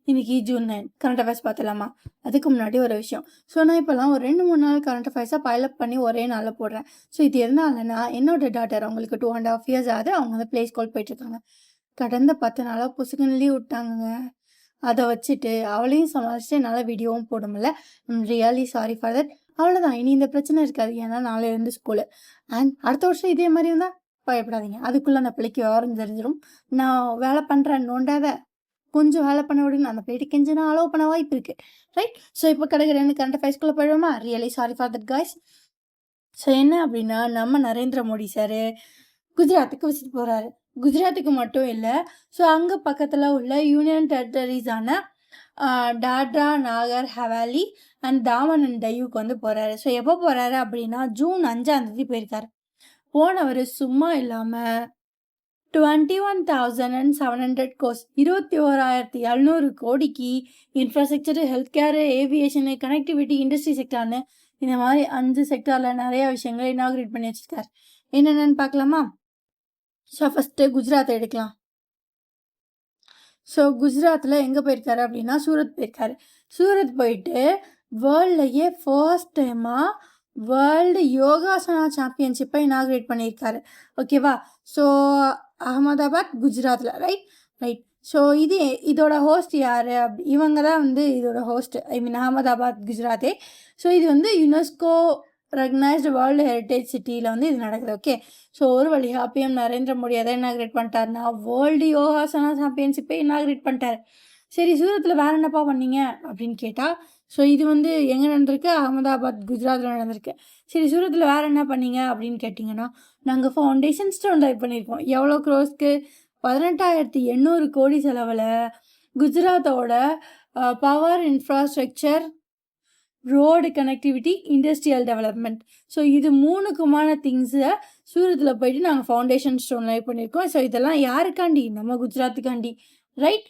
இன்னைக்கு June 9 current affairs பார்த்துலாமா? அதுக்கு முன்னாடி ஒரு விஷயம். ஸோ நான் இப்போலாம் ஒரு 2-3 நாள் கரண்ட் அஃபேர்ஸாக பைலப் பண்ணி ஒரே நாளில் போடுறேன். ஸோ இது எதனாலனா என்னோட டாட்டர் அவங்களுக்கு 2.5 இயர்ஸ் ஆகுது. அவங்க வந்து ப்ளே ஸ்கூல் போயிட்டுருக்காங்க. கடந்த 10 நாளாக புசுக்குன்னு லீவ் விட்டாங்கங்க. அதை வச்சுட்டு அவளையும் சமாளிச்சுட்டு என்னால் வீடியோவும் போட முடியல. Really sorry for that. அவ்வளோதான், இனி இந்த பிரச்சனை இருக்காது. ஏன்னா நாளையிலேருந்து ஸ்கூலு. அண்ட் அடுத்த வருஷம் இதே மாதிரி இருந்தால் பயப்படாதீங்க. அதுக்குள்ளே அந்த பிள்ளைக்கு விவரம் தெரிஞ்சிடும். நான் வேலை பண்ணுறேன், நோண்டாத, கொஞ்சம் வேலை பண்ண விடுங்க, அந்த பிளேட்டு கெஞ்சினா அலோவ் பண்ண வாய்ப்பு இருக்குது, ரைட்? ஸோ இப்போ கிடைக்கிறேன்னு கரண்ட் அஃபேர்ஸ்குள்ளே போயிடுவோமா? Really sorry for that guys. So என்ன அப்படின்னா, நம்ம நரேந்திர மோடி சார் குஜராத்துக்கு விசிட் போகிறாரு. குஜராத்துக்கு மட்டும் இல்லை, ஸோ அங்கே பக்கத்தில் உள்ள யூனியன் டெரிட்டரிஸான டாட்ரா, நாகர் ஹவேலி அண்ட் தாமன் அண்ட் டையூக்கு வந்து போகிறாரு. ஸோ எப்போ போகிறாரு அப்படின்னா, ஜூன் 5 போயிருக்காரு. போனவர் சும்மா இல்லாமல் 21,700 கோர்ஸ், 21,700 கோடிக்கு infrastructure, health care, aviation, connectivity, industry செக்டார்னு இந்த மாதிரி 5 செக்டாரில் நிறையா விஷயங்களை இனாக்ரேட் பண்ணி வச்சுருக்காரு. என்னென்னு பார்க்கலாமா? ஸோ ஃபஸ்ட்டு குஜராத்தை எடுக்கலாம். ஸோ குஜராத்தில் எங்கே போயிருக்காரு அப்படின்னா, சூரத் போயிருக்காரு. சூரத் போயிட்டு வேர்ல்ட்லையே ஃபர்ஸ்ட் டைமாக வேர்ல்டு யோகாசனா சாம்பியன்ஷிப்பை இனாக்ரேட் பண்ணியிருக்காரு. ஓகேவா? ஸோ அகமதாபாத், குஜராத்தில், ரைட். ஸோ இதோட ஹோஸ்ட் யார்? இவங்க தான் வந்து இதோட ஹோஸ்ட், அகமதாபாத், குஜராத்தே. ஸோ இது வந்து யுனெஸ்கோ ரெகனைஸ்டு வேர்ல்டு ஹெரிட்டேஜ் சிட்டியில் வந்து இது நடக்குது. ஓகே. ஸோ ஒரு வழியாக பிஎம் நரேந்திர மோடி எதை இனாக்ரேட் பண்ணிட்டாருன்னா, வேர்ல்டு யோகாசனா சாம்பியன்ஷிப்பை இனாக்ரேட் பண்ணிட்டார். சரி, சூரத்தில் வேறு என்னப்பா பண்ணீங்க அப்படின்னு கேட்டால், ஸோ இது வந்து எங்கே நடந்திருக்கு? அகமதாபாத், குஜராத்தில் நடந்திருக்கு. சரி, சூரத்தில் வேறு என்ன பண்ணீங்க அப்படின்னு கேட்டிங்கன்னா, நாங்கள் ஃபவுண்டேஷன் ஸ்டோன் லைவ் பண்ணியிருக்கோம். எவ்வளோ க்ரோஸ்க்கு? 18,800 கோடி செலவில் குஜராத்தோட power, infrastructure, road connectivity, industrial development, so இது 3க்குமான திங்ஸை சூரத்தில் போயிட்டு நாங்கள் ஃபவுண்டேஷன் ஸ்டோன் லைவ் பண்ணியிருக்கோம். ஸோ இதெல்லாம் யாருக்காண்டி? நம்ம குஜராத்துக்காண்டி, ரைட்.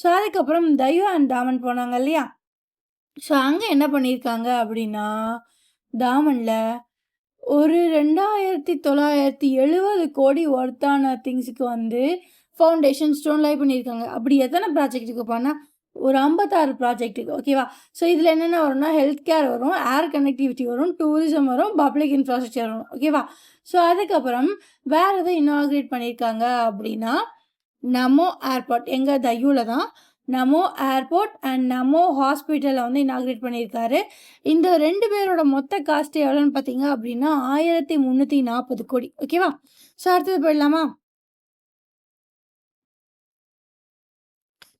ஸோ அதுக்கப்புறம் டையூ அண்ட் தாமன் போனாங்க இல்லையா? ஸோ அங்கே என்ன பண்ணியிருக்காங்க அப்படின்னா, தாமனில் ஒரு 2,970 கோடி ஒர்த்தான திங்ஸுக்கு வந்து ஃபவுண்டேஷன் ஸ்டோன் லைவ் பண்ணியிருக்காங்க. அப்படி எத்தனை ப்ராஜெக்ட்டுக்கு போனால் ஒரு 56 ப்ராஜெக்ட்டுக்கு. ஓகேவா? ஸோ இதில் என்னென்ன வரும்னா, ஹெல்த் கேர் வரும், ஏர் கனெக்டிவிட்டி வரும், டூரிசம் வரும், பப்ளிக் இன்ஃப்ராஸ்ட்ரக்சர் வரும். ஓகேவா? ஸோ அதுக்கப்புறம் வேறு எதை இனாக்ரேட் பண்ணியிருக்காங்க அப்படின்னா, நமோ ஏர்போர்ட், எங்கள் தையூவில் தான் நமோ ஏர்போர்ட் அண்ட் நமோ ஹாஸ்பிட்டலை வந்து இனாக்ரேட் பண்ணியிருக்காரு. இந்த 2 பேரோட மொத்த காஸ்ட்டு எவ்வளோன்னு பார்த்தீங்க அப்படின்னா 1,340 கோடி. ஓகேவா? ஸோ அடுத்தது போயிடலாமா?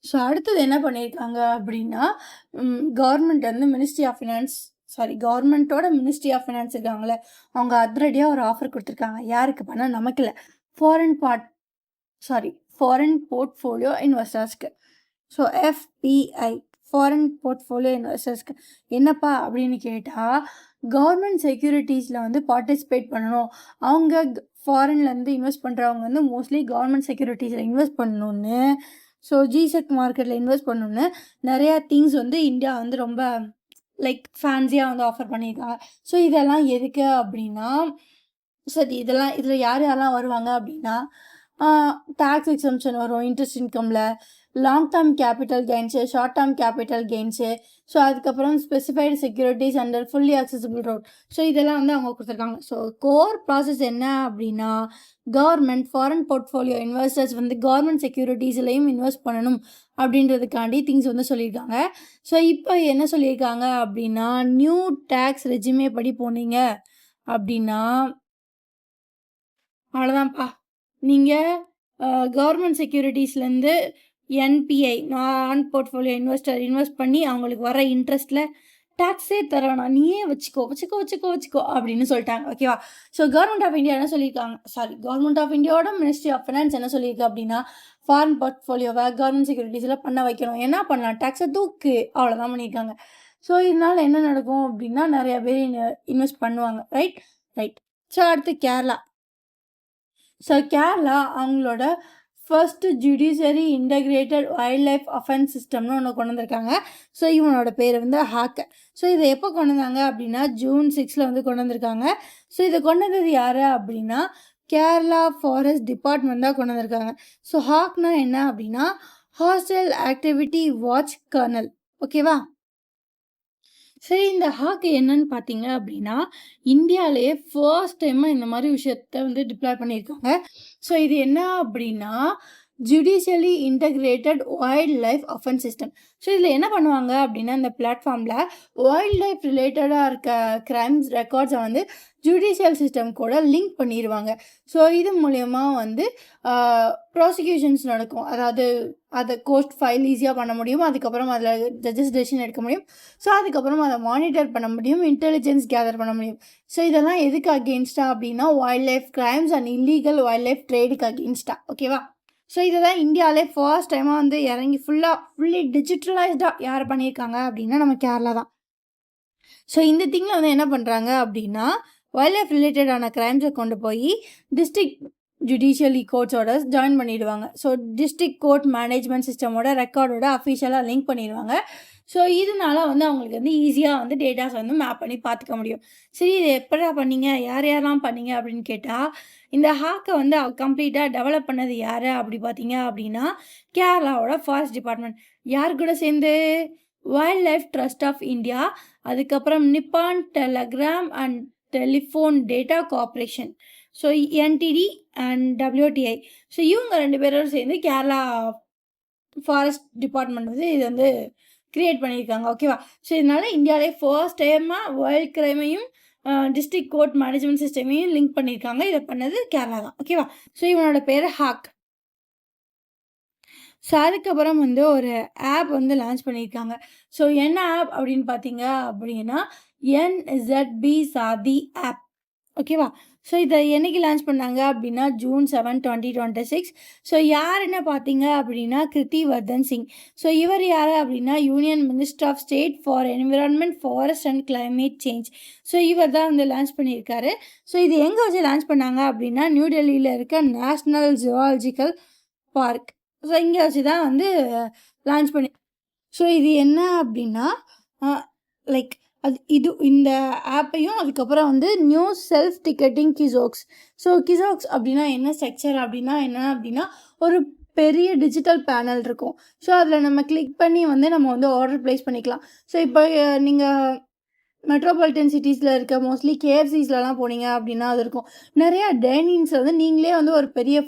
ஸோ அடுத்தது என்ன பண்ணியிருக்காங்க அப்படின்னா, கவர்மெண்ட் வந்து கவர்மெண்ட்டோட மினிஸ்ட்ரி ஆஃப் ஃபினான்ஸ் இருக்காங்களே, அவங்க அதிரடியாக ஒரு ஆஃபர் கொடுத்துருக்காங்க. யாருக்கு பண்ணால் நமக்கு இல்லை, ஃபாரின் போர்ட்ஃபோலியோ இன்வெஸ்டர்ஸ்க்கு. ஸோ எஃபிஐ, ஃபாரின் போர்ட்ஃபோலியோ இன்வெஸ்டர்ஸ்க்கு என்னப்பா அப்படின்னு கேட்டால், கவர்மெண்ட் செக்யூரிட்டிஸில் வந்து பார்ட்டிசிபேட் பண்ணணும். அவங்க ஃபாரின்லேருந்து இன்வெஸ்ட் பண்ணுறவங்க வந்து மோஸ்ட்லி கவர்மெண்ட் செக்யூரிட்டிஸில் இன்வெஸ்ட் பண்ணணுன்னு, ஸோ ஜிசெக் மார்க்கெட்டில் இன்வெஸ்ட் பண்ணணுன்னு நிறையா திங்ஸ் வந்து இந்தியா வந்து ரொம்ப ஃபேன்சியாக வந்து ஆஃபர் பண்ணியிருக்காங்க. ஸோ இதெல்லாம் எதுக்கு அப்படின்னா, சரி இதில் யாரெல்லாம் வருவாங்க அப்படின்னா, டேக்ஸ் எக்ஸம்ஷன் வரும், இன்ட்ரெஸ்ட் இன்கமில், long term capital gains, short term capital gains, so அதுக்கப்புறம் specified securities under fully accessible route. So இதெல்லாம் வந்து அவங்க கொடுத்துருக்காங்க. ஸோ கோர் ப்ராசஸ் என்ன அப்படின்னா, கவர்மெண்ட் ஃபாரின் போர்ட்ஃபோலியோ இன்வெஸ்டர்ஸ் வந்து கவர்மெண்ட் செக்யூரிட்டிஸ்லையும் இன்வெஸ்ட் பண்ணணும் அப்படின்றதுக்காண்டி திங்ஸ் வந்து சொல்லியிருக்காங்க. ஸோ இப்போ என்ன சொல்லியிருக்காங்க அப்படின்னா, நியூ டேக்ஸ் ரெஜிமே படி போனீங்க அப்படின்னா அவ்வளோதான்ப்பா, நீங்கள் கவர்மெண்ட் செக்யூரிட்டிஸ்லேருந்து என்பிஐ, நான் போர்ட்ஃபோலியோ இன்வெஸ்ட் பண்ணி அவங்களுக்கு வர இன்ட்ரெஸ்ட்டில் டேக்ஸே தர வேணாம், நீயே வச்சுக்கோ அப்படின்னு சொல்லிட்டாங்க. ஓகேவா? ஸோ கவர்மெண்ட் ஆஃப் இந்தியா என்ன சொல்லியிருக்காங்க, கவர்மெண்ட் ஆஃப் இந்தியாவோட மினிஸ்ட்ரி ஆஃப் ஃபினான்ஸ் என்ன சொல்லியிருக்கு அப்படின்னா, ஃபாரின் போர்ட்ஃபோலியோவை கவர்மெண்ட் செக்யூரிட்டிஸில் பண்ண வைக்கணும். என்ன பண்ணலாம்? டேக்ஸை தூக்கு, அவ்வளோதான் பண்ணியிருக்காங்க. ஸோ இதனால் என்ன நடக்கும் அப்படின்னா, நிறையா பேர் இன்வெஸ்ட் பண்ணுவாங்க. ரைட். ஸோ அடுத்து கேரளா. ஸோ கேரளா அவங்களோட first judiciary integrated wild life offence சிஸ்டம்னு ஒன்று கொண்டு வந்திருக்காங்க. ஸோ இவனோட பேர் வந்து ஹாக்கர். ஸோ இதை எப்போ கொண்டு வந்தாங்க அப்படின்னா, June 6 வந்து கொண்டு வந்திருக்காங்க. ஸோ இதை கொண்டு வந்தது யார் அப்படின்னா, கேரளா ஃபாரஸ்ட் டிபார்ட்மெண்ட் தான் கொண்டு வந்திருக்காங்க. ஸோ ஹாக்னா என்ன அப்படின்னா, ஹாஸ்டல் ஆக்டிவிட்டி வாட்ச் கர்னல். ஓகேவா? சரி, இந்த ஹாக் என்னன்னு பார்த்தீங்க அப்படின்னா, இந்தியாவிலேயே ஃபர்ஸ்ட் டைமாக இந்த மாதிரி விஷயத்த வந்து டிப்ளாய் பண்ணியிருக்காங்க. ஸோ இது என்ன அப்படின்னா, judicially integrated wild life offence system. So இதில் என்ன பண்ணுவாங்க அப்படின்னா, இந்த பிளாட்ஃபார்மில் வைல்ட் லைஃப் ரிலேட்டடாக இருக்க கிரைம்ஸ் ரெக்கார்ட்ஸை வந்து ஜுடிஷியல் சிஸ்டம் கூட லிங்க் பண்ணிடுவாங்க. ஸோ இது மூலயமா வந்து ப்ராசிக்யூஷன்ஸ் நடக்கும். அதாவது அதை கோர்ட் ஃபைல் ஈஸியாக பண்ண முடியும். அதுக்கப்புறம் அதில் ஜட்ஜஸ் டெசிஷன் எடுக்க முடியும். ஸோ அதுக்கப்புறம் அதை மானிட்டர் பண்ண முடியும், இன்டெலிஜென்ஸ் கேதர் பண்ண முடியும். ஸோ இதெல்லாம் எதுக்கு அகெயின்ஸ்டாக அப்படின்னா, wild life crimes and illegal wild life ட்ரேடுக்கு அகெயின்ஸ்டாக. ஓகேவா? ஸோ இதை தான் இந்தியாவிலே ஃபர்ஸ்ட் டைமாக வந்து இறங்கி ஃபுல்லி டிஜிட்டலைஸ்டாக யார் பண்ணியிருக்காங்க அப்படின்னா நம்ம கேரளா தான். ஸோ இந்த திங்கில் வந்து என்ன பண்ணுறாங்க அப்படின்னா, வைல்ட் லைஃப் ரிலேட்டடான கிரைம்ஸை கொண்டு போய் டிஸ்ட்ரிக்ட் ஜுடிஷியலி கோர்ட்ஸோட ஜாயின் பண்ணிடுவாங்க. ஸோ டிஸ்ட்ரிக்ட் கோர்ட் மேனேஜ்மெண்ட் சிஸ்டமோட ரெக்கார்டோட அஃபிஷியலாக லிங்க் பண்ணிடுவாங்க. ஸோ இதனால வந்து அவங்களுக்கு வந்து ஈஸியாக வந்து டேட்டாஸ் வந்து மேப் பண்ணி பார்த்துக்க முடியும். சரி, இது எப்படா பண்ணீங்க, யாரெல்லாம் பண்ணீங்க அப்படின்னு கேட்டால், இந்த ஹாக்கை வந்து கம்ப்ளீட்டாக டெவலப் பண்ணது யார் அப்படி பார்த்தீங்க அப்படின்னா, கேரளாவோட ஃபாரஸ்ட் டிபார்ட்மெண்ட். யார் கூட சேர்ந்து? Wild life trust of India, அதுக்கப்புறம் Nippon telegram and telephone data corporation, so NTT and WTI. So இவங்க 2 பேரோடு சேர்ந்து கேரளா ஃபாரஸ்ட் டிபார்ட்மெண்ட் வந்து இது வந்து க்ரியேட் பண்ணியிருக்காங்க. ஓகேவா? ஸோ இதனால் இந்தியாவிலே ஃபர்ஸ்ட் டைமாக வைல்ட் கிரைமையும் டிஸ்ட்ரிக்ட் கோர்ட் மேனேஜ்மெண்ட் சிஸ்டமையும் லிங்க் பண்ணியிருக்காங்க. இதை பண்ணது கேரளா தான். ஓகேவா? ஸோ இவனோட பேர் ஹாக். ஸோ அதுக்கப்புறம் வந்து ஒரு ஆப் வந்து லான்ச் பண்ணியிருக்காங்க. ஸோ என்ன ஆப் அப்படின்னு பார்த்தீங்க அப்படின்னா, NZB சாதி ஆப். ஓகேவா? ஸோ இதை என்னைக்கு லான்ச் பண்ணாங்க அப்படின்னா, June 7, 2026. ஸோ யாருன்னு பார்த்தீங்க அப்படின்னா, கிருத்திவர்தன் சிங். ஸோ இவர் யார் அப்படின்னா, union minister of state for environment, forest and climate change. So இவர் தான் வந்து லான்ச் பண்ணியிருக்காரு. ஸோ இது எங்கே வச்சு லான்ச் பண்ணாங்க அப்படின்னா, நியூ டெல்லியில் இருக்க நேஷ்னல் ஜுவாலஜிக்கல் பார்க். ஸோ இங்கே வச்சு தான் வந்து லான்ச் பண்ணி. ஸோ இது என்ன அப்படின்னா, லைக் இந்த ஆப்பையும் அதுக்கப்புறம் வந்து நியூ செல்ஃப் டிக்கெட்டிங் கிசோக்ஸ். ஸோ கிசோக்ஸ் அப்படின்னா என்ன, ஸ்ட்ரக்சர் அப்படின்னா என்ன அப்படின்னா, ஒரு பெரிய டிஜிட்டல் பேனல் இருக்கும். ஸோ அதில் நம்ம கிளிக் பண்ணி வந்து நம்ம வந்து ஆர்டர் ப்ளேஸ் பண்ணிக்கலாம். ஸோ இப்போ நீங்கள் மெட்ரோபாலிட்டன் சிட்டிஸில் இருக்க மோஸ்ட்லி கேஎஃப்சிஸ்லலாம் போனீங்க அப்படின்னா அது இருக்கும். நிறையா டைனிங்ஸில் வந்து நீங்களே வந்து ஒரு பெரிய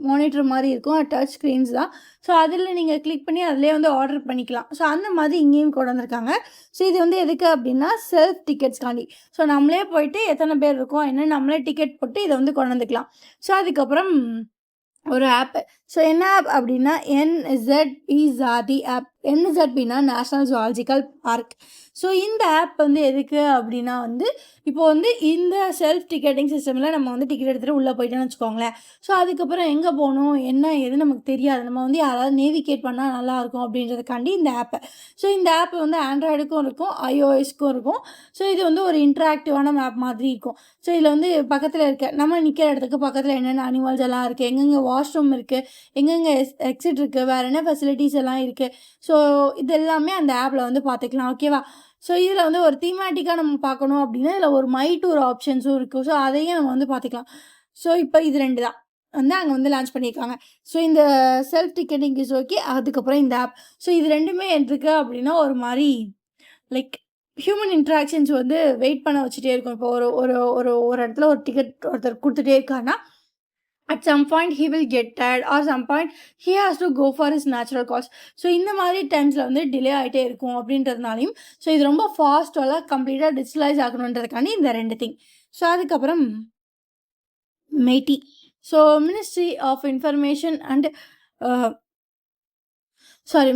மானிட்டர் மாதிரி இருக்கும், டச் ஸ்க்ரீன்ஸ் தான். ஸோ அதில் நீங்கள் கிளிக் பண்ணி அதிலே வந்து ஆர்டர் பண்ணிக்கலாம். ஸோ அந்த மாதிரி இங்கேயும் கொண்டு வந்திருக்காங்க. ஸோ இது வந்து எதுக்கு அப்படின்னா, செல்ஃப் டிக்கெட்ஸ்காண்டி. ஸோ நம்மளே போயிட்டு எத்தனை பேர் இருக்கோம் என்ன நம்மளே டிக்கெட் போட்டு இதை வந்து கொண்டு வந்துக்கலாம். ஸோ அதுக்கப்புறம் ஒரு ஆப்பு. ஸோ என்ன ஆப் அப்படின்னா, NZB சாதி ஆப். NZBனா நேஷ்னல் ஜுவாலஜிக்கல் பார்க். ஸோ இந்த ஆப் வந்து எதுக்கு அப்படின்னா வந்து, இப்போ வந்து இந்த செல்ஃப் டிக்கெட்டிங் சிஸ்டமில் நம்ம வந்து டிக்கெட் எடுத்துகிட்டு உள்ளே போயிட்டோன்னு வச்சுக்கோங்களேன். ஸோ அதுக்கப்புறம் எங்கே போகணும் என்ன எது நமக்கு தெரியாது. நம்ம வந்து யாராவது நேவிகேட் பண்ணால் நல்லாயிருக்கும் அப்படின்றதுக்காண்டி இந்த ஆப்பை. ஸோ இந்த ஆப் வந்து ஆண்ட்ராய்டுக்கும் இருக்கும், iOSக்கும் இருக்கும். ஸோ இது வந்து ஒரு இன்ட்ராக்டிவான மேப் மாதிரி இருக்கும். ஸோ இதில் வந்து பக்கத்தில் இருக்க நம்ம நிற்கிற இடத்துக்கு பக்கத்தில் என்னென்ன அனிமல்ஸ் எல்லாம் இருக்குது, எங்கெங்கே வாஷ்ரூம் இருக்குது, எங்கெங்கே எக்ஸிட் இருக்குது, வேறு என்ன ஃபெசிலிட்டிஸ் எல்லாம் இருக்குது. ஸோ இது எல்லாமே அந்த ஆப்பில் வந்து பார்த்துக்கலாம். ஓகேவா? ஸோ இதில் வந்து ஒரு தீமேட்டிக்காக நம்ம பார்க்கணும் அப்படின்னா, இதில் ஒரு மை டூர் ஆப்ஷன்ஸும் இருக்குது. ஸோ அதையும் நம்ம வந்து பார்த்துக்கலாம். ஸோ இப்போ இது 2 தான் வந்து அங்கே வந்து லான்ச் பண்ணியிருக்காங்க. ஸோ இந்த செல்ஃப் டிக்கெட்டிங் இஸ் ஓகே, அதுக்கப்புறம் இந்த ஆப். ஸோ இது 2மே இருக்குது அப்படின்னா ஒரு மாதிரி லைக் ஹியூமன் இன்ட்ராக்ஷன்ஸ் வந்து வெயிட் பண்ண வச்சுட்டே இருக்கும். இப்போ ஒரு ஒரு ஒரு ஒரு இடத்துல ஒரு டிக்கெட் ஒருத்தர் கொடுத்துட்டே இருக்காருன்னா, at some point he will get tired or some point he has to go for his natural course. So இந்த மாதிரி டைம்ஸில் வந்து டிலே ஆகிட்டே இருக்கும் அப்படின்றதுனாலையும், ஸோ இது ரொம்ப ஃபாஸ்ட்டாக கம்ப்ளீட்டாக டிஜிட்டலைஸ் ஆகணுன்றதுக்காண்டி இந்த 2 திங். ஸோ அதுக்கப்புறம் MeitY. So ministry of information and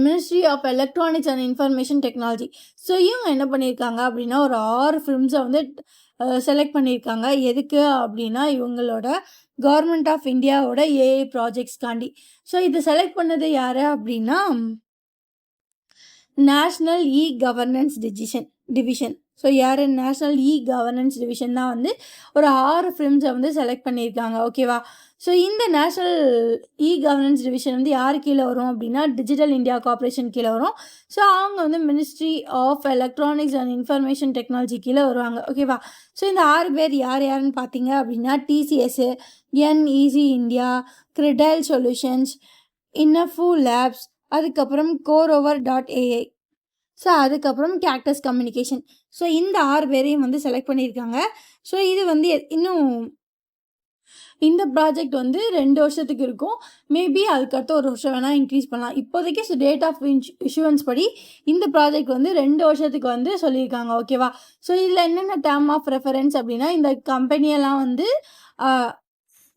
ministry of electronics and information technology. So இவங்க என்ன பண்ணியிருக்காங்க அப்படின்னா, ஒரு 6 ஃபிலிம்ஸை வந்து செலக்ட் பண்ணியிருக்காங்க. எதுக்கு அப்படின்னா, இவங்களோட கவர்மெண்ட் ஆஃப் இந்தியாவோட ஏஐ ப்ராஜெக்ட்ஸ்காண்டி. ஸோ இது செலக்ட் பண்ணது யார் அப்படின்னா, national e governance division. So யார், நேஷ்னல் இ கவர்னன்ஸ் டிவிஷன் தான் வந்து ஒரு 6 ஃபிலிம்ஸை வந்து செலக்ட் பண்ணியிருக்காங்க. ஓகேவா? ஸோ இந்த நேஷ்னல் இ கவர்னன்ஸ் டிவிஷன் வந்து யார் கீழே வரும் அப்படின்னா, டிஜிட்டல் இந்தியா கார்ப்பரேஷன் கீழே வரும். ஸோ அவங்க வந்து ministry of electronics and information technology கீழே வருவாங்க. ஓகேவா? ஸோ இந்த 6 பேர் யாருன்னு பார்த்தீங்க அப்படின்னா, TCS, NEC இந்தியா, கிரெடைல் சொல்யூஷன்ஸ், இன்னஃபு லேப்ஸ், அதுக்கப்புறம் CoreOver.ai. ஸோ அதுக்கப்புறம் கேக்டஸ் கம்யூனிகேஷன். ஸோ இந்த 6 பேரையும் வந்து செலக்ட் பண்ணியிருக்காங்க. ஸோ இது வந்து இன்னும் இந்த ப்ராஜெக்ட் வந்து 2 வருஷத்துக்கு இருக்கும். மேபி அதுக்கடுத்து 1 வருஷம் வேணால் இன்க்ரீஸ் பண்ணலாம். இப்போதைக்கு டேட் ஆஃப் இஷ்யூவன்ஸ் படி இந்த ப்ராஜெக்ட் வந்து 2 வருஷத்துக்கு வந்து சொல்லியிருக்காங்க. ஓகேவா? ஸோ இதில் என்னென்ன டேர்ம் ஆஃப் ரெஃபரன்ஸ் அப்படின்னா, இந்த கம்பெனியெல்லாம் வந்து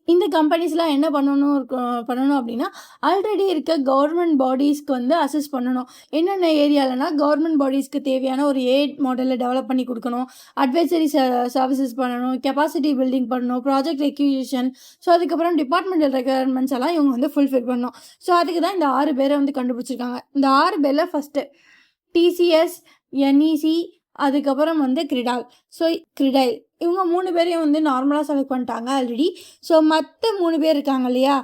இந்த கம்பெனிஸ்லாம் என்ன பண்ணணும் அப்படின்னா, ஆல்ரெடி இருக்க கவர்மெண்ட் பாடிஸ்க்கு வந்து அசஸ் பண்ணணும். என்னென்ன ஏரியாலனா கவர்மெண்ட் பாடிஸ்க்கு தேவையான ஒரு மாடலை டெவலப் பண்ணி கொடுக்கணும், அட்வைசரி சர்வீசஸ் பண்ணணும், கெப்பாசிட்டி பில்டிங் பண்ணணும், ப்ராஜெக்ட் ரெக்யூஷன். ஸோ அதுக்கப்புறம் டிபார்ட்மெண்டல் ரெக்யர்மெண்ட்ஸ் எல்லாம் இவங்க வந்து ஃபுல்ஃபில் பண்ணணும். ஸோ அதுக்கு தான் இந்த 6 பேரை வந்து கண்டுபிடிச்சிருக்காங்க. இந்த 6 பேரில் ஃபஸ்ட்டு டிசிஎஸ், என்இசி, அதுக்கப்புறம் வந்து கிரிடைல் இவங்க 3 பேரையும் வந்து நார்மலாக செலக்ட் பண்ணிட்டாங்க ஆல்ரெடி. ஸோ மற்ற 3 பேர் இருக்காங்க இல்லையா,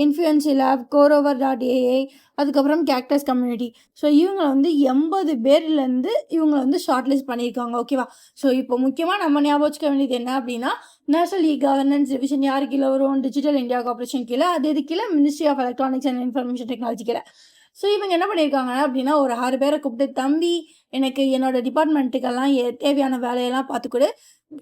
இன்ஃப்ளூயன்சி லேப், CoreOver.ai, அதுக்கப்புறம் கேக்டஸ் கம்யூனிட்டி. ஸோ இவங்க வந்து 80 பேர்லேருந்து இவங்க வந்து ஷார்ட் லிஸ்ட் பண்ணியிருக்காங்க. ஓகேவா? ஸோ இப்போ முக்கியமாக நம்ம ஞாபகம் வச்சுக்க வேண்டியது என்ன அப்படின்னா, நேஷனல் கவர்னன்ஸ் டிவிஷன் யார் கீழே வரும்? டிஜிட்டல் இந்தியா கார்பரேஷன் கீழே. அது இது கீழே ministry of electronics and information technology கீழே. ஸோ இவங்க என்ன பண்ணியிருக்காங்க அப்படின்னா, ஒரு 6 பேரை கூப்பிட்டு, தம்பி எனக்கு என்னோடய டிபார்ட்மெண்ட்டுக்கெல்லாம் தேவையான வேலையெல்லாம் பார்த்துக்கொடு,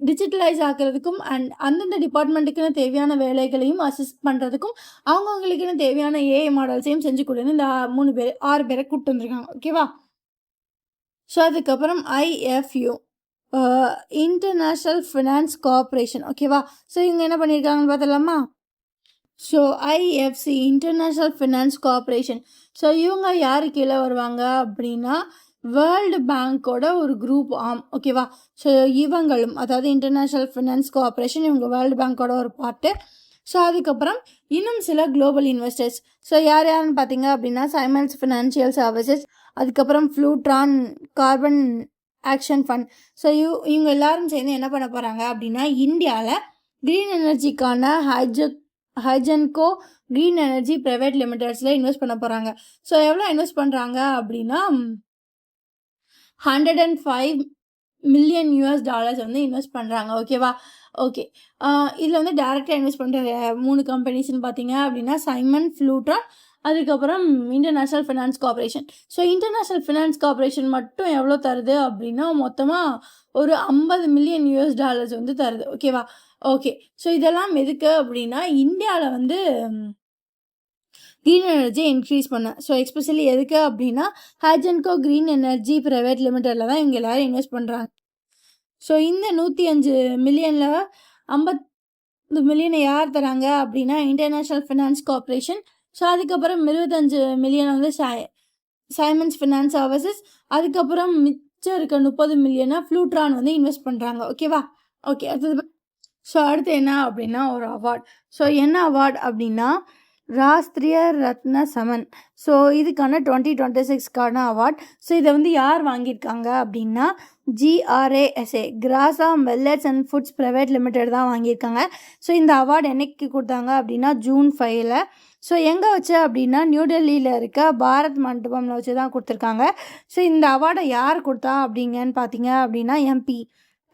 டிஜிட்டலைஸ் ஆக்கிறதுக்கும் அண்ட் அந்தந்த டிபார்ட்மெண்ட்டுக்குன்னு தேவையான வேலைகளையும் அசிஸ்ட் பண்ணுறதுக்கும் அவங்கவுங்களுக்குன்னு தேவையான ஏஐ மாடல்ஸையும் செஞ்சு கொடுன்னு இந்த 6 பேரை கூப்பிட்டு வந்துருக்காங்க. ஓகேவா? ஸோ அதுக்கப்புறம் IFU, இன்டர்நேஷ்னல் ஃபினான்ஸ் கார்பரேஷன். ஓகேவா? ஸோ இவங்க என்ன பண்ணியிருக்காங்கன்னு பார்த்தலாமா? So IFC, international finance corporation. So இவங்க யார் கீழே வருவாங்க அப்படின்னா, வேர்ல்டு பேங்க்கோட ஒரு குரூப் ஆம். ஓகேவா? ஸோ இவங்களும், அதாவது இன்டர்நேஷ்னல் ஃபினான்ஸ் கார்பரேஷன், இவங்க வேர்ல்டு பேங்க்கோட ஒரு பார்ட்டு. ஸோ அதுக்கப்புறம் இன்னும் சில குளோபல் இன்வெஸ்டர்ஸ். ஸோ யாருன்னு பார்த்தீங்க அப்படின்னா, சைமன்ஸ் ஃபினான்ஷியல் சர்வீசஸ், அதுக்கப்புறம் ஃப்ளூட்ரான் கார்பன் ஆக்ஷன் ஃபண்ட். ஸோ இவங்க எல்லாரும் சேர்ந்து என்ன பண்ண போகிறாங்க அப்படின்னா, இந்தியாவில் க்ரீன் எனர்ஜிக்கான ஹைஜன்கோ க்ரீன் எனர்ஜி ப்ரைவேட் லிமிடெட்ஸில் இன்வெஸ்ட் பண்ண போகிறாங்க. ஸோ எவ்வளோ இன்வெஸ்ட் பண்ணுறாங்க அப்படின்னா, $105 மில்லியன் வந்து இன்வெஸ்ட் பண்ணுறாங்க. ஓகேவா? ஓகே. இதில் வந்து டேரெக்டாக இன்வெஸ்ட் பண்ணுற 3 கம்பெனிஸ்ன்னு பார்த்தீங்க அப்படின்னா, சைமன், ஃப்ளூட்ரான், அதுக்கப்புறம் international finance corporation. So international finance corporation மட்டும் எவ்வளோ தருது அப்படின்னா, மொத்தமாக ஒரு $50 மில்லியன் வந்து தருது. ஓகேவா? ஓகே. ஸோ இதெல்லாம் எதுக்கு அப்படின்னா, இந்தியாவில் வந்து க்ரீன் எனர்ஜியை இன்க்ரீஸ் பண்ண. ஸோ எஸ்பெஷலி எதுக்கு அப்படின்னா, ஹைஜன்கோ க்ரீன் எனர்ஜி ப்ரைவேட் லிமிடெடில் தான் இவங்க எல்லோரும் இன்வெஸ்ட் பண்ணுறாங்க. ஸோ இந்த 105 மில்லியனில் 50 மில்லியனை யார் தராங்க அப்படின்னா, இன்டர்நேஷ்னல் ஃபினான்ஸ் கார்பரேஷன். ஸோ அதுக்கப்புறம் 25 மில்லியன் வந்து சைமன்ஸ் ஃபினான்ஸ் சர்வீசஸ், அதுக்கப்புறம் மிச்சம் இருக்க 30 மில்லியனை ஃப்ளூட்ரான் வந்து இன்வெஸ்ட் பண்ணுறாங்க. ஓகேவா? ஓகே. அடுத்து என்ன அப்படின்னா, ஒரு அவார்ட். ஸோ என்ன அவார்ட் அப்படின்னா, ராஷ்ட்ரிய ரத்ன சமன். ஸோ இதுக்கான 2026க்கான அவார்ட். ஸோ இதை வந்து யார் வாங்கியிருக்காங்க அப்படின்னா, GRASA, Grasa millets and foods private limited தான் வாங்கியிருக்காங்க. ஸோ இந்த அவார்டு என்னைக்கு கொடுத்தாங்க அப்படின்னா, June 5. ஸோ எங்கே வச்சு அப்படின்னா, நியூ டெல்லியில் இருக்க பாரத் மண்டபமில் வச்சு தான் கொடுத்துருக்காங்க. ஸோ இந்த அவார்டை யார் கொடுத்தா அப்படிங்கன்னு பார்த்தீங்க அப்படின்னா, MP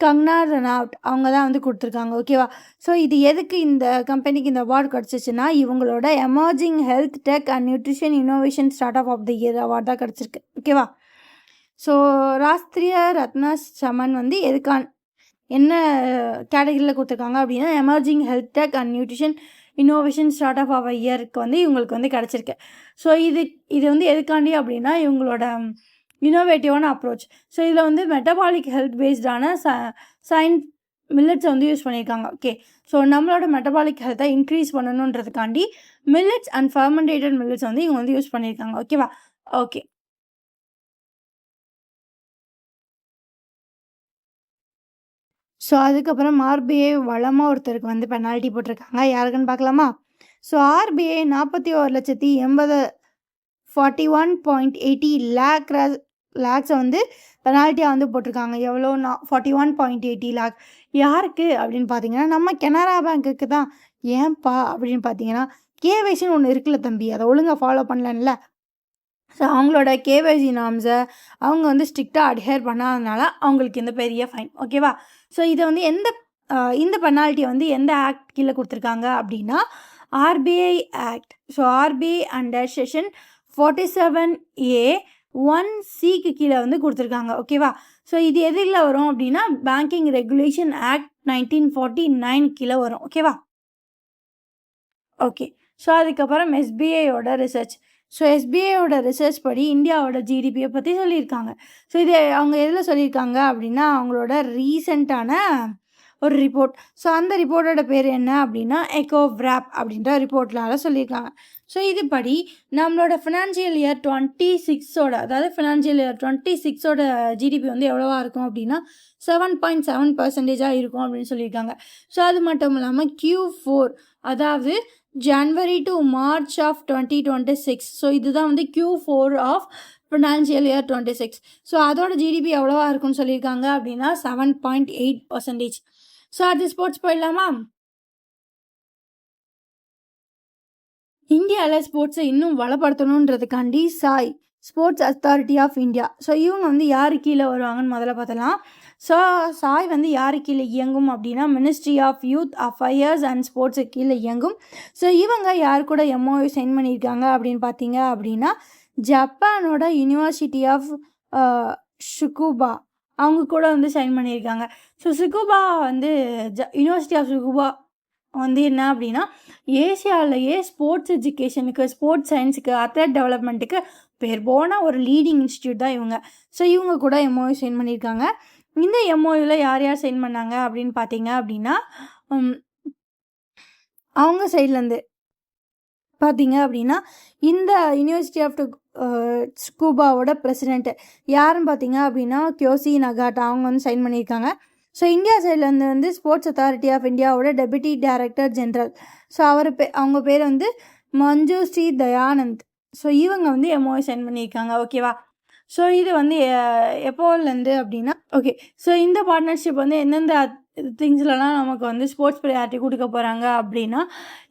கங்கனா ரனாவட் அவங்க தான் வந்து கொடுத்துருக்காங்க. ஓகேவா? ஸோ இது எதுக்கு இந்த கம்பெனிக்கு இந்த அவார்டு கிடச்சிச்சின்னா, இவங்களோட emerging health tech and nutrition innovation start up of the year award தான் கிடச்சிருக்கு. ஓகேவா? ஸோ ராஷ்ட்ரிய ரத்ன சமன் வந்து என்ன கேட்டகரியில் கொடுத்துருக்காங்க அப்படின்னா, emerging health tech and nutrition innovation start up of இயருக்கு வந்து இவங்களுக்கு வந்து கிடச்சிருக்கு. ஸோ இது வந்து எதுக்காண்டி அப்படின்னா, இவங்களோட இனோவேட்டிவான அப்ரோச். ஸோ இதில் வந்து மெட்டபாலிக் ஹெல்த் பேஸ்டான மில்லட்ஸை வந்து யூஸ் பண்ணியிருக்காங்க. ஓகே. ஸோ நம்மளோட மெட்டபாலிக் ஹெல்த்தை இன்க்ரீஸ் பண்ணணுன்றதுக்காண்டி மில்லட்ஸ் அண்ட் ஃபர்மெண்டேட்டட் மில்லட்ஸ் வந்து இவங்க வந்து யூஸ் பண்ணியிருக்காங்க. ஓகேவா? ஓகே. ஸோ அதுக்கப்புறம் RBI வளமாக ஒருத்தருக்கு வந்து பெனால்ட்டி போட்டிருக்காங்க. யாருக்குன்னு பார்க்கலாமா? ஸோ RBI 41,41.80 லேக்ஸை வந்து பெனால்ட்டியாக வந்து போட்டிருக்காங்க. எவ்வளோனா 41.80 லேக். யாருக்கு அப்படின்னு பார்த்தீங்கன்னா, நம்ம கனரா பேங்க்குக்கு தான். ஏன்பா அப்படின்னு பார்த்தீங்கன்னா, கேவைசின்னு ஒன்று இருக்குல்ல தம்பி, அதை ஒழுங்காக ஃபாலோ பண்ணலன்ல. ஸோ அவங்களோட கேவைசி நார்ம்ஸை அவங்க வந்து ஸ்ட்ரிக்டாக அட்ஹேர் பண்ணாதனால அவங்களுக்கு இந்த பெரிய ஃபைன். ஓகேவா? ஸோ இதை வந்து இந்த பெனால்ட்டியை வந்து எந்த ஆக்ட் கீழே கொடுத்துருக்காங்க அப்படின்னா, RBI act. So RBI under session 47A 1Cக்கு கீழே வந்து கொடுத்துருக்காங்க. ஓகேவா? ஸோ இது எதில் வரும் அப்படின்னா பேங்கிங் ரெகுலேஷன் ஆக்ட் 1949 கீழே வரும். ஓகேவா? ஓகே. ஸோ அதுக்கப்புறம் எஸ்பிஐயோட ரிசர்ச். ஸோ எஸ்பிஐயோட ரிசர்ச் படி இந்தியாவோட ஜிடிபியை பற்றி சொல்லியிருக்காங்க. ஸோ இது அவங்க எதில் சொல்லியிருக்காங்க அப்படின்னா அவங்களோட ரீசெண்டான ஒரு ரிப்போர்ட். ஸோ அந்த ரிப்போர்ட்டோட பேர் என்ன அப்படின்னா எக்கோவ்ராப் அப்படின்ற ரிப்போர்ட்னால சொல்லியிருக்காங்க. ஸோ இதுபடி நம்மளோட ஃபினான்ஷியல் இயர் 26ஓட அதாவது ஃபினான்ஷியல் இயர் 26ஓட ஜிடிபி வந்து எவ்வளோவா இருக்கும் அப்படின்னா 7.7% இருக்கும் அப்படின்னு சொல்லியிருக்காங்க. ஸோ அது மட்டும் இல்லாமல் Q4 அதாவது ஜனவரி டு மார்ச் ஆஃப் 2026. ஸோ இதுதான் வந்து Q4 of financial year 26. So அதோட ஜிடிபி எவ்வளோவா இருக்குன்னு சொல்லியிருக்காங்க அப்படின்னா 7.8%. ஸோ அது ஸ்போர்ட்ஸ் போயிடலாமா? இந்தியாவில் ஸ்போர்ட்ஸை இன்னும் வளப்படுத்தணுன்றதுக்காண்டி SAI sports authority of India. So இவங்க வந்து யாரு கீழே வருவாங்கன்னு முதல்ல பார்த்தலாம். ஸோ சாய் வந்து யாரு கீழே இயங்கும் அப்படின்னா ministry of youth affairs and ஸ்போர்ட்ஸுக்கு கீழே இயங்கும். ஸோ இவங்க யார் கூட எம்ஓயு சைன் பண்ணியிருக்காங்க அப்படின்னு பார்த்தீங்க அப்படின்னா ஜப்பானோட யூனிவர்சிட்டி ஆஃப் ஷுகுபா அவங்க கூட வந்து சைன் பண்ணியிருக்காங்க. ஸோ ஷுகுபா வந்து யூனிவர்சிட்டி ஆஃப் ஷுகுபா வந்து என்ன அப்படின்னா ஏசியாவிலேயே ஸ்போர்ட்ஸ் எஜுகேஷனுக்கு ஸ்போர்ட்ஸ் சயின்ஸுக்கு அத்லெட் டெவலப்மெண்ட்டுக்கு பேர் போன ஒரு லீடிங் இன்ஸ்டியூட் தான் இவங்க. ஸோ இவங்க கூட எம்ஓயு சைன் பண்ணியிருக்காங்க. இந்த எம்ஓயுவில் யார் யார் சைன் பண்ணாங்க அப்படின்னு பார்த்தீங்க அப்படின்னா அவங்க சைட்லேருந்து பார்த்தீங்க அப்படின்னா இந்த யூனிவர்சிட்டி ஆஃப் ஸ்கூபாவோட பிரசிடென்ட்டு யாருன்னு பார்த்தீங்க அப்படின்னா கியோசி நகாட்டா அவங்க வந்து சைன் பண்ணியிருக்காங்க. ஸோ இந்தியா சைட்லேருந்து வந்து ஸ்போர்ட்ஸ் அத்தாரிட்டி ஆஃப் இந்தியாவோட டெபுட்டி டைரக்டர் ஜென்ரல். ஸோ அவங்க பேர் வந்து மஞ்சு ஸ்ரீ தயானந்த். ஸோ இவங்க வந்து எம்ஓஐ சைன் பண்ணியிருக்காங்க. ஓகேவா? ஸோ இது வந்து எப்போலேருந்து அப்படின்னா ஓகே. ஸோ இந்த பார்ட்னர்ஷிப் வந்து எந்தெந்த திங்ஸ்லலாம் நமக்கு வந்து ஸ்போர்ட்ஸ் ப்ரையாரிட்டி கொடுக்க போகிறாங்க அப்படின்னா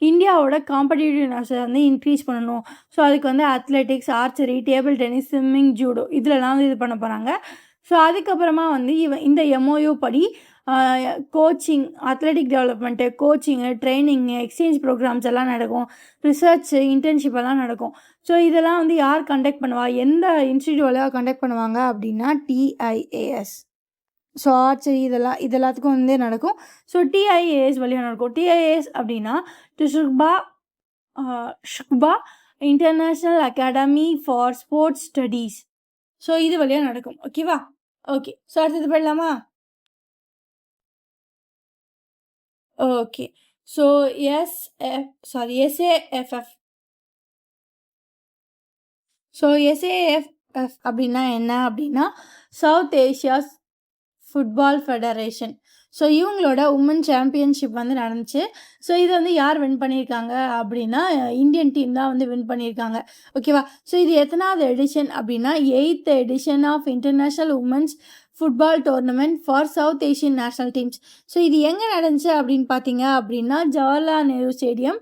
இந்தியாவோட காம்படிட்டிவ்னஸை வந்து இன்க்ரீஸ் பண்ணணும். ஸோ அதுக்கு வந்து athletics, archery, table tennis, swimming, judo இதெல்லாம் வந்து இது பண்ண போகிறாங்க. ஸோ அதுக்கப்புறமா வந்து இந்த எம்ஓயு படி coaching, athletic development, coaching, training, exchange programmes எல்லாம் நடக்கும். ரிசர்ச்சு, இன்டர்ன்ஷிப் எல்லாம் நடக்கும். ஸோ இதெல்லாம் வந்து யார் கண்டக்ட் பண்ணுவா, எந்த இன்ஸ்டியூட் வழியாக கண்டக்ட் பண்ணுவாங்க அப்படின்னா டிஐஏஎஸ். ஸோ ஆர்ச்சரி இது எல்லாத்துக்கும் வந்து நடக்கும். ஸோ டிஐஏஎஸ் வழியாக நடக்கும். டிஐஏஎஸ் அப்படின்னா Shukpa international academy for sports studies. So இது வழியாக நடக்கும். ஓகேவா? ஓகே. ஸோ அடுத்தது போயிடலாமா? Okay. So SAFF. So SAFF அப்படின்னா என்ன அப்படின்னா south Asia's football federation. So இவங்களோட உமன் சாம்பியன்ஷிப் வந்து நடந்துச்சு. ஸோ இது வந்து யார் வின் பண்ணியிருக்காங்க அப்படின்னா இந்தியன் டீம் தான் வந்து வின் பண்ணியிருக்காங்க. ஓகேவா? ஸோ இது எத்தனாவது எடிஷன் அப்படின்னா 8th edition of international women's football tournament for South Asian national teams. So இது எங்கே நடந்துச்சு அப்படின்னு பார்த்தீங்க அப்படின்னா ஜவஹர்லால் நேரு ஸ்டேடியம்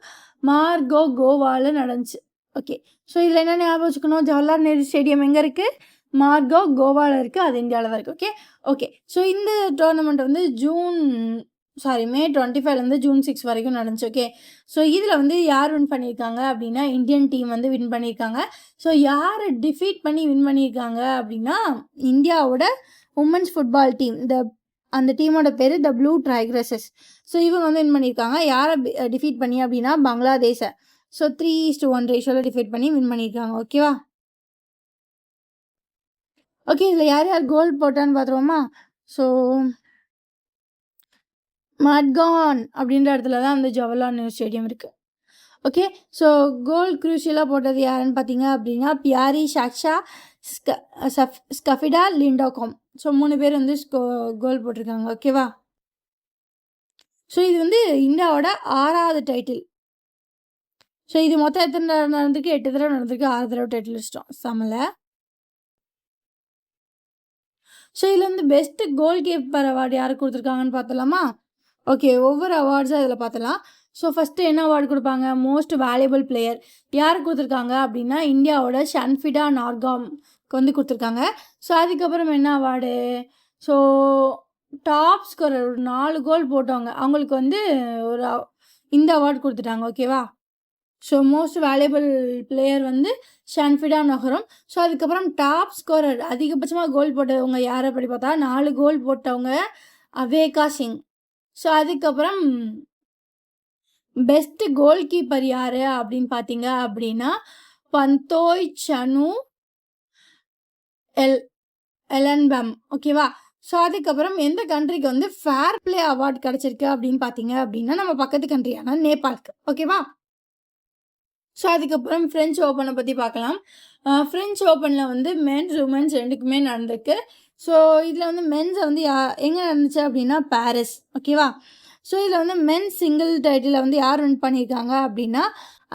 மார்கோ கோவாவில் நடந்துச்சு. ஓகே. ஸோ இதில் என்ன ஞாபகம் வச்சுக்கணும், ஜவஹர்லால் நேரு ஸ்டேடியம் எங்கே இருக்குது, மார்கோ கோவாவில் இருக்குது, அது இந்தியாவில் தான் இருக்குது. ஓகே. ஓகே. ஸோ இந்த டோர்னமெண்ட் வந்து மே 25லேருந்து June 6 வரைக்கும் நடந்துச்சு. ஓகே. ஸோ இதில் வந்து யார் வின் பண்ணியிருக்காங்க அப்படின்னா இந்தியன் டீம் வந்து வின் பண்ணியிருக்காங்க. ஸோ யார் டிஃபீட் பண்ணி வின் பண்ணியிருக்காங்க அப்படின்னா இந்தியாவோட உமன்ஸ் ஃபுட்பால் டீம். அந்த டீமோட பேர் த ப்ளூ டைக்ரஸஸ். ஸோ இவங்க வந்து வின் பண்ணியிருக்காங்க. யாரை டிஃபீட் பண்ணி அப்படின்னா பங்களாதேஷை. ஸோ 3:1 ரேஷியோவில் டிஃபீட் பண்ணி வின் பண்ணியிருக்காங்க. ஓகேவா? ஓகே. இதில் யார் யார் கோல் போட்டான்னு பார்த்துருவோமா? ஸோ மட்கான் அப்படின்ற இடத்துல தான் அந்த ஜவஹர்லால் நேரு ஸ்டேடியம் இருக்குது. ஓகே. ஸோ கோல் க்ரூஷியலாக போட்டது யாருன்னு பார்த்தீங்க அப்படின்னா பியாரி, ஷாக்ஷா, ஸ்கஃபிடா, லிண்டோகாம். ஸோ 3 பேர் வந்து கோல் போட்டிருக்காங்க. ஓகேவா? ஸோ இது வந்து இந்தியாவோட 6வது டைட்டில். ஸோ இது மொத்தம் எத்தனை தடவை நடந்திருக்கு? 8 தடவை நடந்திருக்கு. 6 தடவை டைட்டில் இஷ்டம் சமலை. ஸோ இதில் வந்து பெஸ்ட்டு கோல் கீப்பர் அவார்டு யாருக்கு கொடுத்துருக்காங்கன்னு பார்த்தலாமா? ஓகே. ஒவ்வொரு அவார்ட்ஸாக இதில் பார்த்தலாம். ஸோ ஃபஸ்ட்டு என்ன அவார்டு கொடுப்பாங்க, மோஸ்ட் வேல்யூபிள் பிளேயர் யாருக்கு கொடுத்துருக்காங்க அப்படின்னா இந்தியாவோட ஷன்ஃபிடா நார்காம்க்கு வந்து கொடுத்துருக்காங்க. ஸோ அதுக்கப்புறம் என்ன அவார்டு, ஸோ டாப் ஸ்கோரர் 4 கோல் போட்டவங்க அவங்களுக்கு வந்து இந்த அவார்டு கொடுத்துட்டாங்க. ஓகேவா? ஸோ மோஸ்ட் வேல்யூபிள் பிளேயர் வந்து ஷான்ஃபிடா நகரம். ஸோ அதுக்கப்புறம் டாப் ஸ்கோரர் அதிகபட்சமாக கோல் போட்டவங்க யார் அப்படி பார்த்தா 4 கோல் போட்டவங்க அவேகா சிங். ஸோ அதுக்கப்புறம் பெஸ்ட் கோல் கீப்பர் யார் அப்படின்னு பார்த்தீங்க அப்படின்னா பந்தோய் சனு எலன்பம். ஓகேவா. ஸோ அதுக்கப்புறம் எந்த கண்ட்ரிக்கு வந்து ஃபேர் பிளே அவார்ட் கிடச்சிருக்கு அப்படின்னு பார்த்தீங்க அப்படின்னா நம்ம பக்கத்து கண்ட்ரியான நேபாளுக்கு. ஓகேவா. ஸோ அதுக்கப்புறம் ஃப்ரெஞ்ச் ஓப்பனை பற்றி பார்க்கலாம். ஃப்ரெஞ்ச் ஓப்பனில் வந்து மென்ஸ் உமன்ஸ் ரெண்டுக்குமே நடந்திருக்கு. ஸோ இதில் வந்து மென்ஸை வந்து எங்கே நடந்துச்சு அப்படின்னா பாரிஸ். ஓகேவா. ஸோ இதில் வந்து மென்ஸ் சிங்கிள் டைட்டில் வந்து யார் வின் பண்ணியிருக்காங்க அப்படின்னா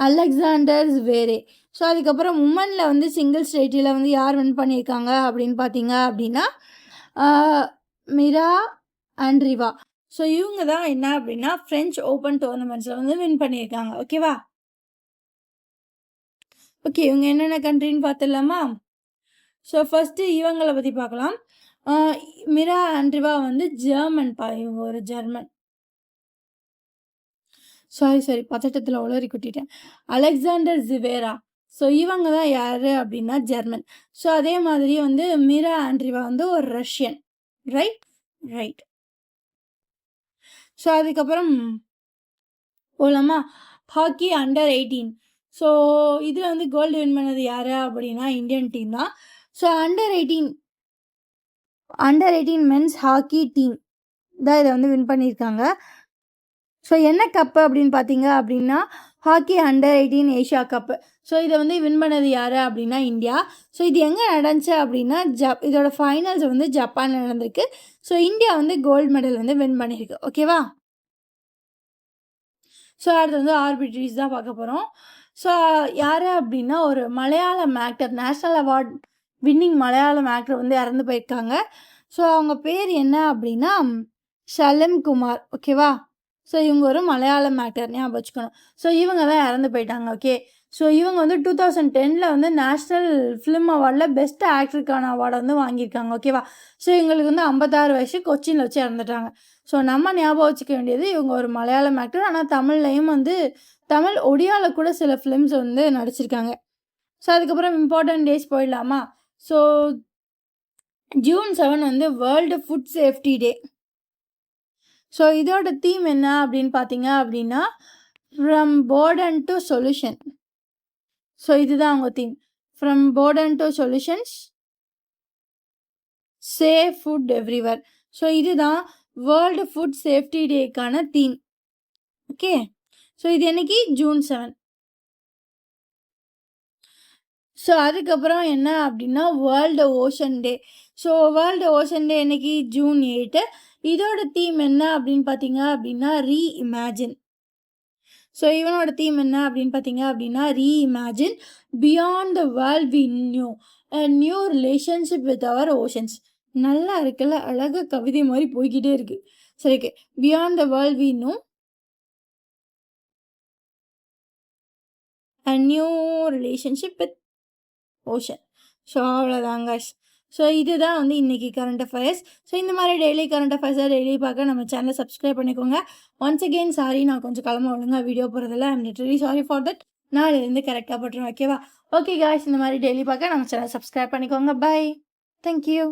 அலெக்சாண்டர் ஜ்வேரே. ஸோ அதுக்கப்புறம் உமனில் வந்து சிங்கிள்ஸ் டைட்டில் வந்து யார் வின் பண்ணியிருக்காங்க அப்படின்னு பார்த்தீங்க அப்படின்னா மிரா ஆண்ட்ரிவா. ஸோ இவங்க தான் என்ன அப்படின்னா ஃப்ரெஞ்ச் ஓப்பன் டோர்னமெண்ட்ஸில் வந்து வின் பண்ணியிருக்காங்க. ஓகேவா. ஓகே, இவங்க என்னென்ன கண்ட்ரின்னு பார்த்துடலாமா. ஸோ ஃபஸ்ட்டு இவங்களை பற்றி பார்க்கலாம். மிரா ஆண்ட்ரிவா வந்து ஜெர்மன்பா. இவங்க ஒரு ஜெர்மன். சாரி பதட்டத்தில் உளறி குட்டிட்டேன். அலெக்சாண்டர் ஜிவேரா. ஸோ இவங்க தான் யார் அப்படின்னா ஜெர்மன். ஸோ அதே மாதிரி வந்து மிரா ஆண்ட்ரிவா வந்து ஒரு ரஷ்யன். ரைட். ஸோ அதுக்கப்புறம் போகலாமா. Hockey under 18. ஸோ இதில் வந்து கோல்டு வின் பண்ணது யார் அப்படின்னா இந்தியன் டீம் தான். So under 18 men's hockey team தான் இதை வந்து வின் பண்ணியிருக்காங்க. ஸோ என்ன கப்பு அப்படின்னு பார்த்தீங்க அப்படின்னா hockey under 18 Asia cup. So இதை வந்து வின் பண்ணது யார் அப்படின்னா இந்தியா. ஸோ இது எங்கே நடந்துச்சு அப்படின்னா இதோட ஃபைனல்ஸ் வந்து ஜப்பானில் நடந்திருக்கு. ஸோ இந்தியா வந்து கோல்டு மெடல் வந்து வின் பண்ணியிருக்கு. ஓகேவா. ஸோ அடுத்து வந்து ஆர்பிட்ரிஸ் தான் பார்க்க போகிறோம். ஸோ யார் அப்படின்னா ஒரு Malayalam actor, national award winning Malayalam actor வந்து இறந்து போயிருக்காங்க. ஸோ அவங்க பேர் என்ன அப்படின்னா ஷலம் குமார். ஓகேவா. ஸோ இவங்க ஒரு மலையாளம் ஆக்டர், ஞாபகம் வச்சுக்கணும். ஸோ இவங்க தான் இறந்து போயிட்டாங்க. ஓகே. ஸோ இவங்க வந்து 2010 வந்து நேஷ்னல் ஃபிலிம் அவார்டில் பெஸ்ட் ஆக்டருக்கான அவார்டை வந்து வாங்கியிருக்காங்க. ஓகேவா. ஸோ இவங்களுக்கு வந்து 56 வயசு, கொச்சினில் வச்சு இறந்துட்டாங்க. ஸோ நம்ம ஞாபகம் வச்சுக்க வேண்டியது இவங்க ஒரு மலையாளம் ஆக்டர். ஆனால் தமிழ்லையும் வந்து ஒடியாவில் கூட சில ஃபிலிம்ஸ் வந்து நடிச்சிருக்காங்க. ஸோ அதுக்கப்புறம் இம்பார்ட்டன்ட் டேஸ் போயிடலாமா. ஸோ ஜூன் 7 வந்து world food safety day. So இதோட தீம் என்ன அப்படின்னு பார்த்தீங்க அப்படின்னா from burden to solution. So இதுதான் அவங்க theme. From burden to solutions, safe food everywhere. So இதுதான் வேர்ல்டு ஃபுட் சேஃப்டி டேக்கான தீம். ஓகே. ஸோ இது என்னைக்கு ஜூன் 7. ஸோ அதுக்கப்புறம் என்ன அப்படின்னா world ocean day. So world ocean day என்னைக்கு ஜூன் 8. இதோட தீம் என்ன அப்படின்னு பார்த்தீங்க அப்படின்னா ரீஇமேஜின். ஸோ இவனோட தீம் என்ன அப்படின்னு பார்த்தீங்க அப்படின்னா reimagine beyond the world we knew, a new relationship with our oceans. நல்லா இருக்குல்ல, அழகாக கவிதை மாதிரி போய்கிட்டே இருக்கு. சரி, okay. Beyond the world we knew, a new relationship with ocean. So அவ்வளோதாங்க. ஸோ இதுதான் வந்து இன்றைக்கி கரண்ட் அஃபேர்ஸ். ஸோ இந்த மாதிரி டெய்லி கரண்ட் அஃபேர்ஸை டெய்லி பார்க்க நம்ம சேனலை சப்ஸ்கிரைப் பண்ணிக்கோங்க. ஒன்ஸ் அகெயின் சாரி, நான் கொஞ்சம் கிளம்ப ஒழுங்காக வீடியோ போகிறதில்ல. I'm literally sorry for that. நான் இதுலேருந்து கரெக்டாக போட்டுருவேன். ஓகேவா. ஓகே காய்ஸ், இந்த மாதிரி டெய்லி பார்க்க நம்ம சேனலை சப்ஸ்கிரைப் பண்ணிக்கோங்க. பை. தேங்க்யூ.